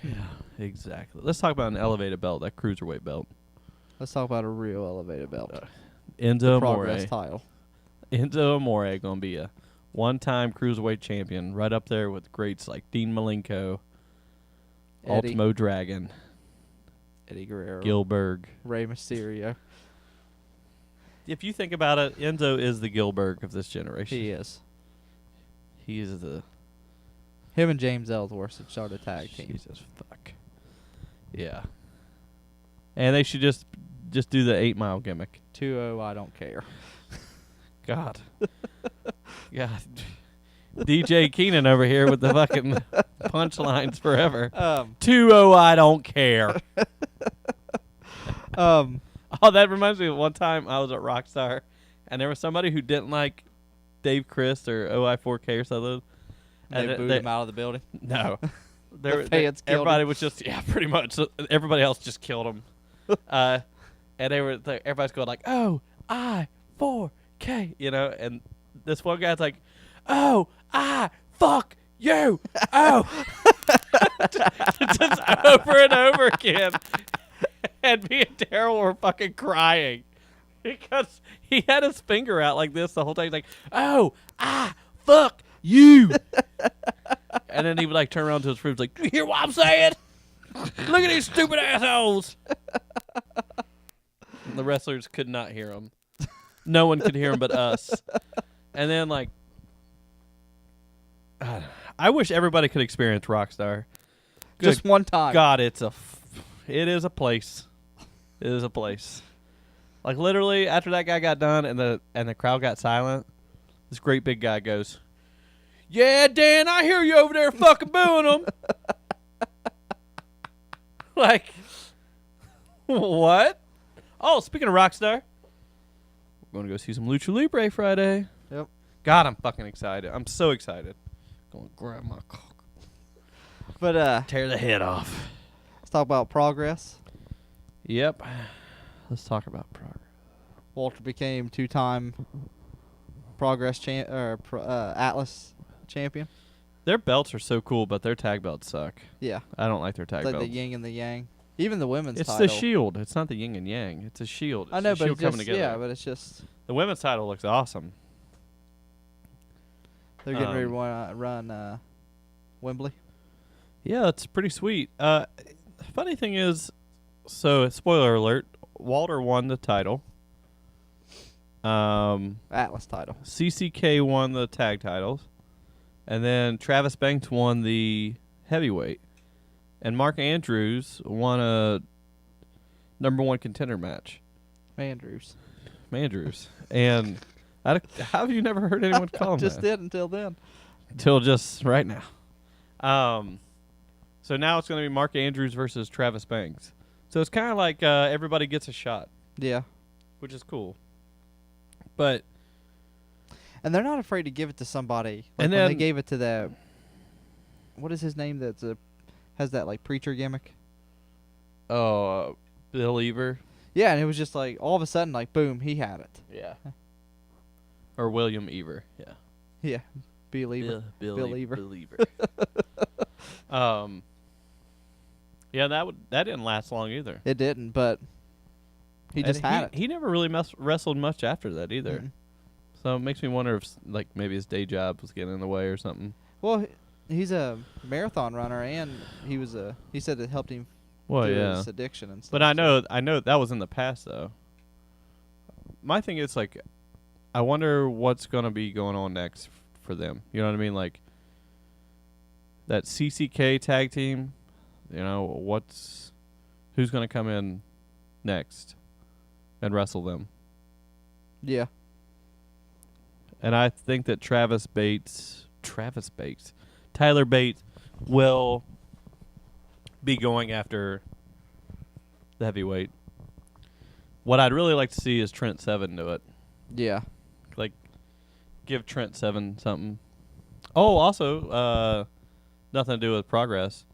Yeah, exactly. Let's talk about an elevated belt, that cruiserweight belt. Let's talk about a real elevated belt. Enzo Progress Amore. title. Enzo Amore gonna be a one-time cruiserweight champion, right up there with greats like Dean Malenko Eddie. Ultimo Dragon. Eddie Guerrero. Gilberg. Rey Mysterio. If you think about it, Enzo is the Gilberg of this generation. He is. He is the... Him and James Ellsworth should start a tag team. Jesus fuck. Yeah. And they should just do the 8 Mile gimmick. 2-0, I don't care. God. God. DJ Keenan over here with the fucking punchlines forever. 2-0, I don't care. Oh, that reminds me of one time I was at Rockstar, and there was somebody who didn't like Dave Christ or OI4K or something. They booed him out of the building. No. Everybody was just, yeah, pretty much. So everybody else just killed him. And everybody's going like, OI4K, you know, and this one guy's like, oh, fuck you. Oh. just over and over again. And me and Daryl were fucking crying because he had his finger out like this the whole time. He's like, oh, fuck you. And then he would like turn around to his friends like, you hear what I'm saying? Look at these stupid assholes. And the wrestlers could not hear him. No one could hear him but us. And then like, I wish everybody could experience Rockstar. Just one time. God, it is a place. It is a place. Like literally, after that guy got done and the crowd got silent, this great big guy goes, "Yeah, Dan, I hear you over there fucking booing them." Like, what? Oh, speaking of Rockstar, we're going to go see some Lucha Libre Friday. Yep. God, I'm fucking excited. I'm so excited. Going to grab my cock. But tear the head off. Let's talk about Progress. Yep. Let's talk about Progress. Walter became 2-time Progress Atlas champion. Their belts are so cool, but their tag belts suck. Yeah. I don't like their tag It's like belts. the yin and the yang. Even the women's It's title. the shield. It's not the yin and yang. It's a shield. It's I know, the but shield it's coming just, together. yeah, but it's just The women's title looks awesome. they're getting ready to run Wembley. Yeah, it's pretty sweet. Funny thing is, so spoiler alert, Walter won the title. Atlas title. CCK won the tag titles. And then Travis Banks won the heavyweight. And Mark Andrews won a #1 contender match. Andrews. And how have you never heard anyone call him Just that? did until then. Until just right now. So now it's going to be Mark Andrews versus Travis Banks. So it's kind of like everybody gets a shot. Yeah. Which is cool. But And they're not afraid to give it to somebody. Like And when they then- gave it to that. What is his name? Has that like preacher gimmick. Bill Ever. Yeah, and it was just like all of a sudden, like boom, he had it. Yeah. Or William Ever. Yeah. Yeah, Believer. Bill Ever. Believer. Yeah, that didn't last long either. It didn't, but he just had it. He never really wrestled much after that either. Mm-mm. So it makes me wonder if like maybe his day job was getting in the way or something. Well, he's a marathon runner, and he said it helped him Well, through yeah. his addiction and stuff. But I know that was in the past though. My thing is like, I wonder what's gonna be going on next for them. You know what I mean? Like that CCK tag team. You know who's gonna come in next and wrestle them? Yeah. And I think that Tyler Bates will be going after the heavyweight. What I'd really like to see is Trent Seven do it. Yeah. Like, give Trent Seven something. Oh, also, nothing to do with Progress.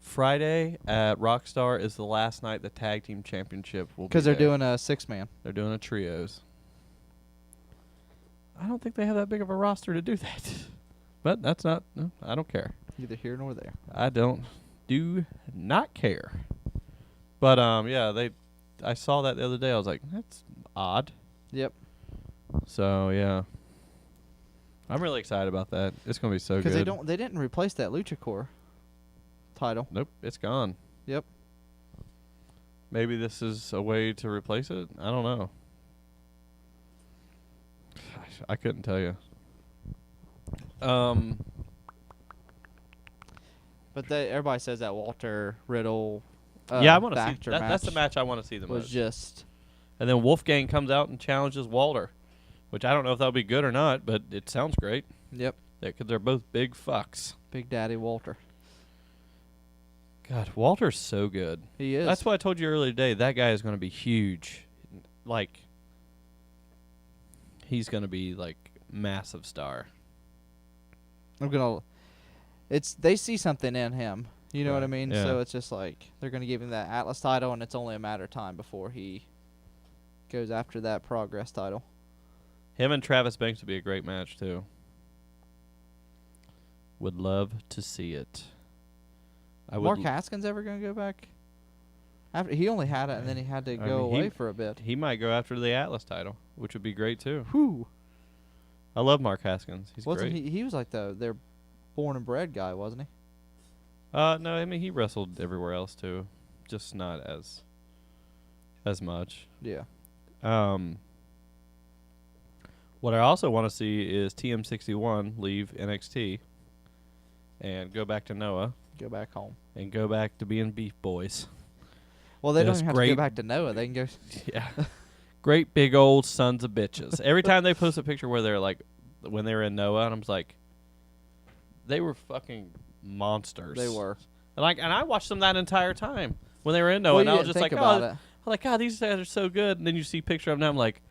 Friday at Rockstar is the last night the tag team championship will be. Because they're there. doing a 6-man. They're doing a trios. I don't think they have that big of a roster to do that. But that's not. No, I don't care. Neither here nor there. I do not care. But yeah, I saw that the other day. I was like, that's odd. Yep. So yeah. I'm really excited about that. It's gonna be so good. Because they didn't replace that Lucha Core title. Nope, it's gone. Yep. Maybe this is a way to replace it. I don't know. I couldn't tell you. But everybody says that Walter Riddle. Yeah, I want to see. Thatcher That's the match match I want to see the was most. just. And then Wolfgang comes out and challenges Walter, which I don't know if that'll be good or not, but it sounds great. Yep. Because they're both big fucks. Big Daddy Walter. God, Walter's so good. He is. That's why I told you earlier today. That guy is going to be huge. Like, he's going to be like massive star. They see something in him. You know what I Right, mean? yeah. So it's just like they're going to give him that Atlas title, and it's only a matter of time before he goes after that Progress title. Him and Travis Banks would be a great match too. Would love to see it. Mark Haskins ever going to go back? After he only had it, and then he had to go away for a bit. He might go after the Atlas title, which would be great too. Whew. I love Mark Haskins. He's Wasn't great. he was like their born and bred guy, wasn't he? No, I mean he wrestled everywhere else too, just not as much. Yeah. What I also want to see is TM61 leave NXT and go back to Noah Go back home. and go back to being Beef Boys. Well, they don't Just even have to great- go back to Noah. They can go. Yeah. Great big old sons of bitches. Every time they post a picture where they're like, when they were in Noah, and I'm just like, they were fucking monsters. They were. And I watched them that entire time when they were in Noah, Well, and you I was didn't just think like, about oh, it. I'm like, God, these guys are so good. And then you see a picture of them, I'm like,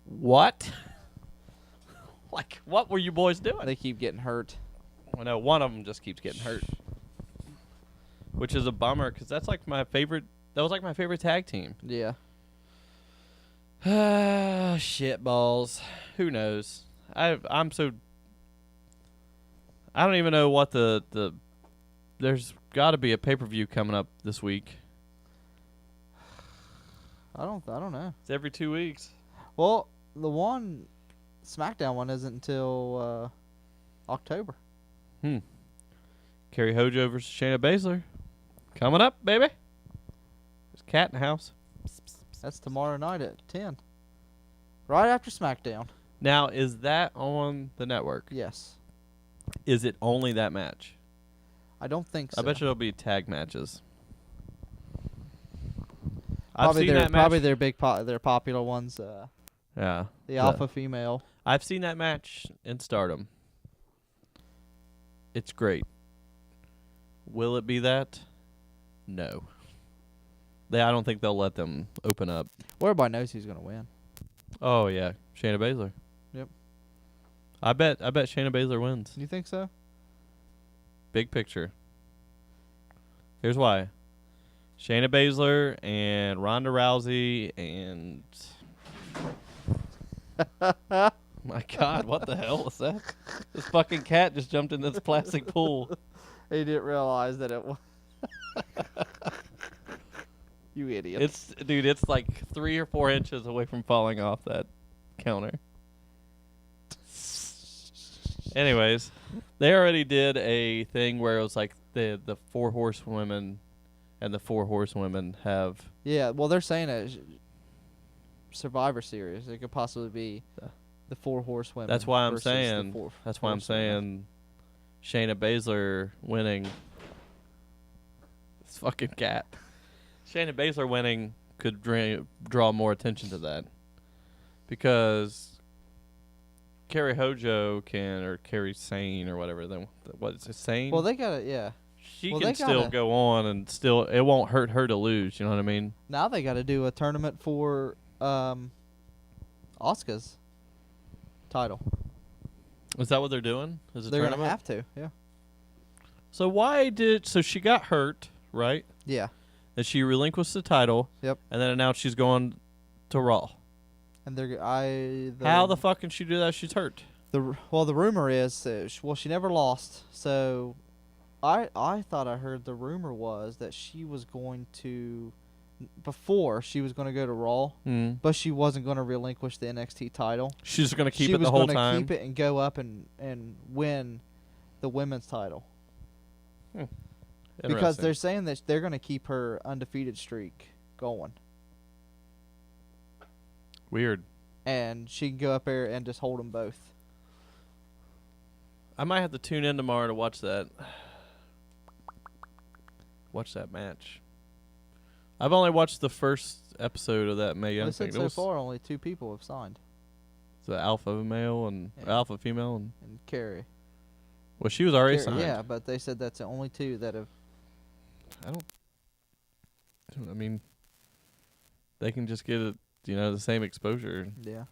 what? Like, what were you boys doing? They keep getting hurt. Well, no, one of them just keeps getting hurt, which is a bummer because that's like my favorite. That was like my favorite tag team. Yeah. Shit balls. Who knows? I'm so. I don't even know what the. There's got to be a pay-per-view coming up this week. I don't know. It's every 2 weeks. Well, the SmackDown one isn't until October. Kerry Hojo versus Shayna Baszler. Coming up, baby. There's a cat in the house. That's tomorrow night at 10. Right after SmackDown. Now, is that on the network? Yes. Is it only that match? I don't think so. I bet you it'll be tag matches. Probably I've seen that match. probably their their popular ones. Yeah. The alpha female. I've seen that match in Stardom. It's great. Will it be that? No. I don't think they'll let them open up. Well, everybody knows who's going to win. Oh yeah, Shayna Baszler. Yep. I bet Shayna Baszler wins. You think so? Big picture. Here's why. Shayna Baszler and Ronda Rousey and my God, what the hell was that? This fucking cat just jumped in this plastic pool. He didn't realize that it was. You idiot. It's like 3 or 4 inches away from falling off that counter. Anyways, they already did a thing where it was like the 4 horsewomen and the 4 horsewomen have. Yeah, well, they're saying it. Survivor Series. It could possibly be the 4 horsewomen. That's why I'm versus the saying. 4 That's why I'm horsewomen. saying Shayna Baszler winning. This fucking cat. Shayna Baszler winning could draw more attention to that because Kerry Hojo or Kerry Sane or whatever. What is it, Sane? Well, they got it. Yeah. She well, can they still gotta- go on and still it won't hurt her to lose. You know what I mean? Now they got to do a tournament for Asuka's title. Is that what they're doing? Is it They're tournament? gonna have to. Yeah. So she got hurt, right? Yeah. And she relinquished the title. Yep. And then announced she's going to Raw. And How the fuck can she do that? She's hurt. the rumor is she never lost. So I thought I heard the rumor was that she was going to before she was going to go to Raw, Mm. but she wasn't going to relinquish the NXT title. She's just gonna keep She it was the whole gonna time. keep it and go up and win the women's title. Because Interesting. they're saying that they're going to keep her undefeated streak going. Weird. And she can go up there and just hold them both. I might have to tune in tomorrow to watch that. Watch that match. I've only watched the first episode of that Mae Young They thing. said so far only 2 people have signed. The alpha male and alpha female and Carrie. well, she was already Carrie, signed. yeah, but they said that's the only 2 that have. I mean, they can just get it, the same exposure. Yeah.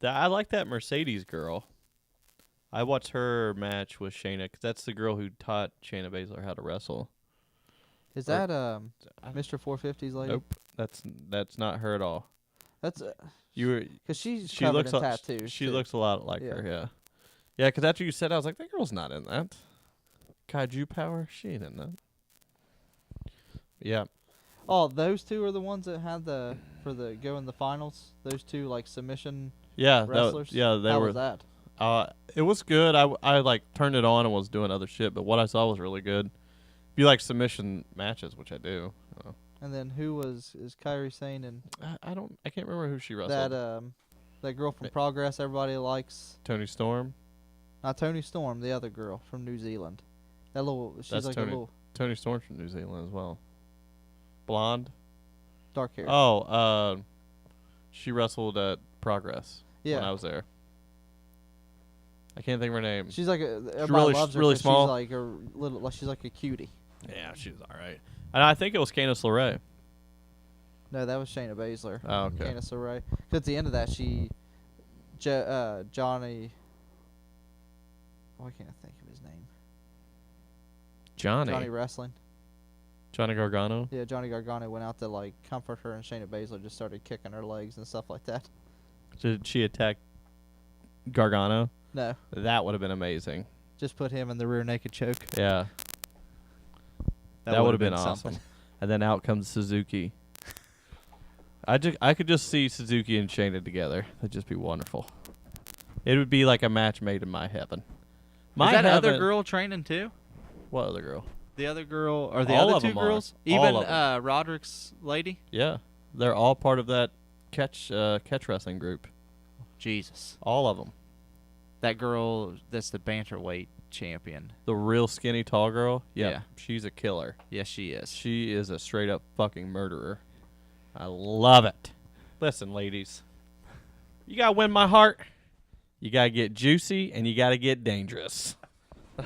I like that Mercedes girl. I watched her match with Shayna because that's the girl who taught Shayna Baszler how to wrestle. Is that Mr. 450's lady? Nope, that's not her at all. That's You were because she's she covered looks in like tattoos. she too. looks a lot like her. Yeah. Because after you said, I was like, that girl's not in that. Kaiju Power, she ain't in that. Yeah. Oh, those 2 are the ones that had for the go in the finals. Those 2 like submission Yeah, wrestlers. they How were. was that? It was good. I like turned it on and was doing other shit, but what I saw was really good. If you like submission matches, which I do. And then who is Kyrie Sane and I can't remember who she wrestled. that girl from Progress everybody likes? Tony Storm. Not Tony Storm, the other girl from New Zealand. That little she's That's like Tony. a little Tony Storm's from New Zealand as well. Blonde. dark hair. Oh, she wrestled at Progress yeah. when I was there. I can't think of her name. She's like everybody really- loves her really 'cause small. She's like a little like she's like a cutie. Yeah, she was all right. And I think it was Candice LeRae. No, that was Shayna Baszler. Oh, okay. Candice LeRae. 'Cause at the end of that, Johnny. Why can't I think of his name? Johnny Wrestling. Johnny Gargano. Yeah, Johnny Gargano went out to like comfort her, and Shayna Baszler just started kicking her legs and stuff like that. Did she attack Gargano? No, That would have been amazing. just put him in the rear naked choke. Yeah. That would have been something. awesome. And then out comes Suzuki. I could just see Suzuki and Shayna together. That'd just be wonderful. It would be like a match made in my heaven. Is that other girl training too? What other girl? The other girl or the All other of 2 them are. girls? All Even of them. Roderick's lady. Yeah. They're all part of that catch wrestling group. Jesus, All of them. that girl that's the bantamweight champion. The real skinny tall girl. Yep. Yeah. She's a killer. Yes, she is. She is a straight up fucking murderer. I love it. Listen, ladies. You got to win my heart. You got to get juicy and you got to get dangerous.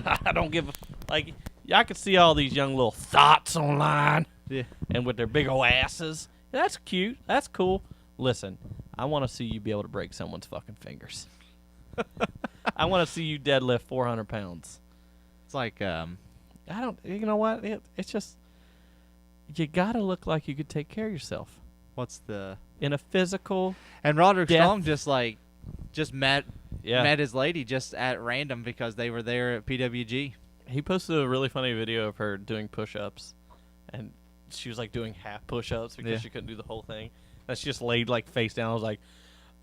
I don't give a... Like, I could see all these young little thoughts online. Yeah. And with their big ol' asses. That's cute. That's cool. Listen, I want to see you be able to break someone's fucking fingers. I want to see you deadlift 400 pounds. It's like I don't... You know what? It's just... You got to look like you could take care of yourself. what's the In a physical... and Roderick Death. Strong just met Yeah. his lady just at random because they were there at PWG. He posted a really funny video of her doing push-ups, and she was like doing half push-ups because Yeah. she couldn't do the whole thing. And she just laid like face down. I was like,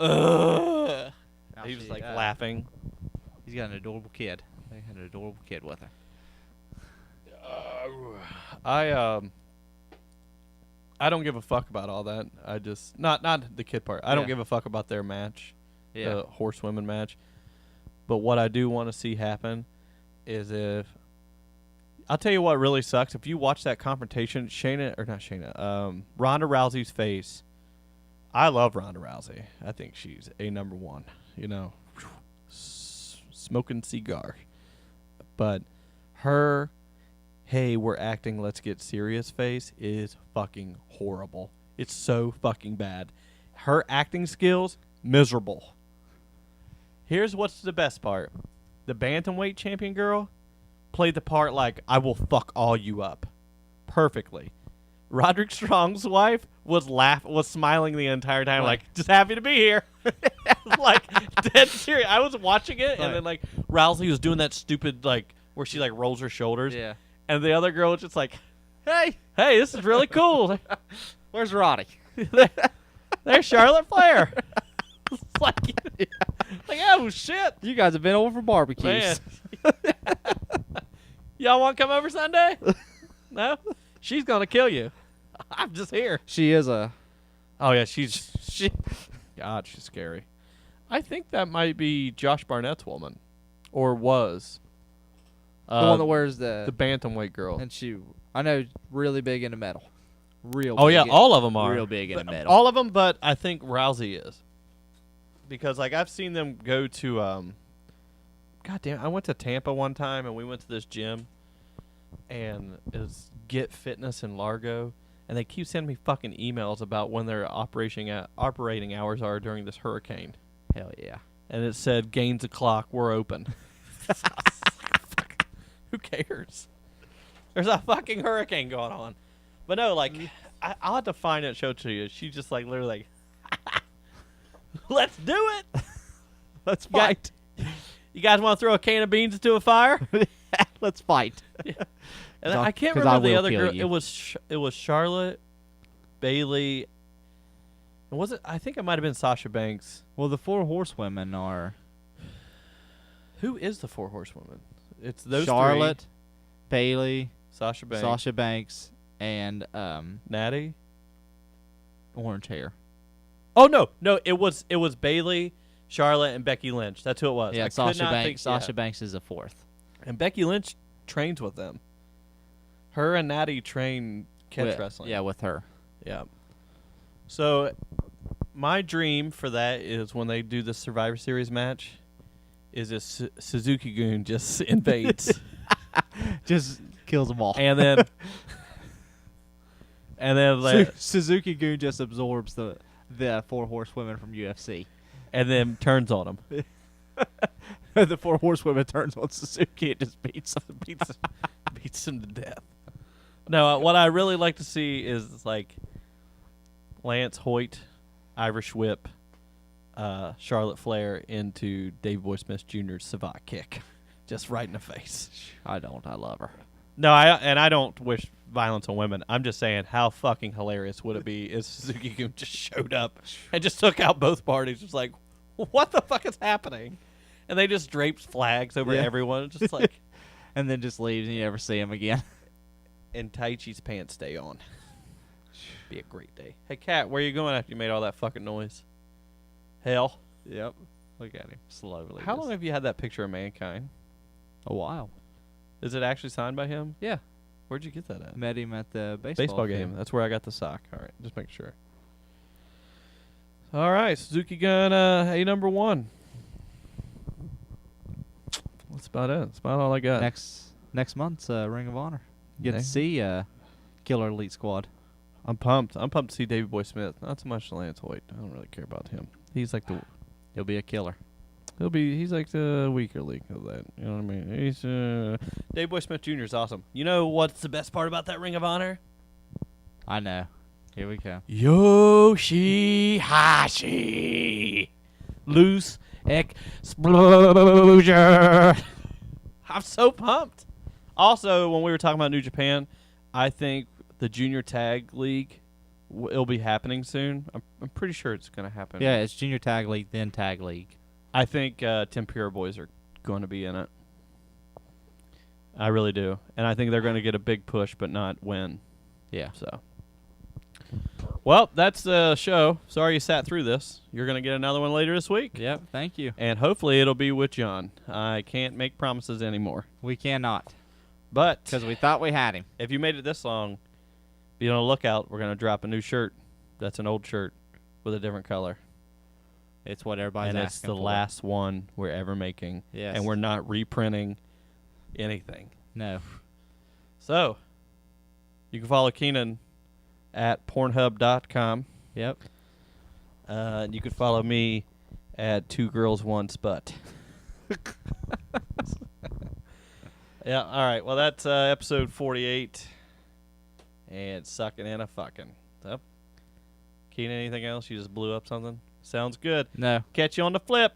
ugh. He was like laughing. He's got an adorable kid. They had an adorable kid with her. I don't give a fuck about all that. I just not the kid part. I don't Yeah. give a fuck about their match, Yeah. the horsewomen match. But what I do want to see happen is if I'll tell you what really sucks. If you watch that confrontation, Ronda Rousey's face. I love Ronda Rousey. I think she's a number one. You know, smoking cigar. But her, hey, we're acting, let's get serious face is fucking horrible. It's so fucking bad. Her acting skills, miserable. Here's what's the best part. The bantamweight champion girl played the part like, I will fuck all you up. Perfectly. Roderick Strong's wife was smiling the entire time, like, just happy to be here. Like, dead serious. I was watching it, and then, like, Rousey was doing that stupid, like, where she, like, rolls her shoulders. Yeah. And the other girl was just like, Hey, Hey, this is really cool. where's Roddy? There's Charlotte Flair. It's like, oh shit, You guys have been over for barbecues. man. Y'all want to come over Sunday? No? She's going to kill you. I'm just here. She is a. Oh, yeah, she. God, she's scary. I think that might be Josh Barnett's woman. Or was. The one that wears the bantamweight girl. And she, I know, really big into metal. Real. Oh, big yeah, in- all of them are. Real big into But metal. all of them, but I think Rousey is. Because, like, I've seen them go to, God damn, I went to Tampa one time, and we went to this gym, and it was Get Fitness in Largo, and they keep sending me fucking emails about when their operating hours are during this hurricane. Hell yeah. And it said, gains o'clock, we're open. Fuck, who cares? There's a fucking hurricane going on. But no, like, I'll have to find it and show it to you. She just, like, literally, like, let's do it. Let's fight. You guys want to throw a can of beans into a fire? Let's fight. And I can't 'Cause I remember the will other kill girl. you. It was Charlotte, Bailey, and was it? I think it might have been Sasha Banks. Well, the 4 horsewomen are Who is the 4 horsewomen? It's those Charlotte, three. Bailey, Sasha Banks, Sasha Banks, and Natty. orange hair. Oh no, it was Bailey, Charlotte, and Becky Lynch. That's who it was. Yeah, I could Sasha not Banks. think- Sasha yeah. Banks is a 4th. And Becky Lynch trains with them. Her and Natty train catch wrestling. Yeah, with her. Yeah. So, my dream for that is when they do the Survivor Series match, is a Suzuki Goon just invades, Just kills them all. and then, like, Suzuki Goon just absorbs the 4 horsewomen from UFC. and then turns on them. The 4 horsewomen turns on Suzuki and just beats him. Beats him to death. No, what I really like to see is like Lance Hoyt, Irish Whip, Charlotte Flair into Dave Boy Smith Jr.'s Savate kick, just right in the face. I don't. I love her. No, I don't wish violence on women. I'm just saying, how fucking hilarious would it be if Suzuki Goon just showed up and just took out both parties? Just like, what the fuck is happening? And they just draped flags over Yeah. everyone, just like. And then just leaves and you never see him again. And Tai Chi's pants stay on. Be a great day. Hey, Kat, where you going after you made all that fucking noise? Hell. Yep. Look at him slowly. How long have you had that picture of Mankind? A while. Is it actually signed by him? Yeah. Where'd you get that at? Met him at the Baseball game. That's where I got the sock. All right, just make sure. All right, Suzuki Gun, A number 1. That's about it. That's about all I got. Next month's Ring of Honor. Get to Next- see Killer Elite Squad. I'm pumped. I'm pumped to see Davey Boy Smith. Not so much Lance Hoyt. I don't really care about him. He's like the He'll be a killer. he's like the weaker link of that. You know what I mean? He's Davey Boy Smith Jr. is awesome. You know what's the best part about that Ring of Honor? I know. Here we go. Yoshihashi. Loose explosion. I'm so pumped. Also, when we were talking about New Japan, I think the Junior Tag League it'll be happening soon. I'm pretty sure it's going to happen. Yeah, it's Junior Tag League, then Tag League. I think Tempura Boys are going to be in it. I really do. And I think they're going to get a big push, but not win. Yeah. So, well, that's the show. Sorry you sat through this. You're going to get another one later this week. Yep. Thank you. And hopefully it'll be with John. I can't make promises anymore. We cannot But because we thought we had him. if you made it this long, be on the lookout. We're going to drop a new shirt. That's an old shirt with a different color. It's what everybody's And it's asking the for. last one we're ever making. Yes. And we're not reprinting anything. No. So, you can follow Keenan at pornhub.com. Yep. You can follow me at 2 girls 1 sput. Yeah, all right. Well, that's episode 48. And sucking and a fucking. So, Keenan, anything else? You just blew up something? Sounds good. No. Catch you on the flip.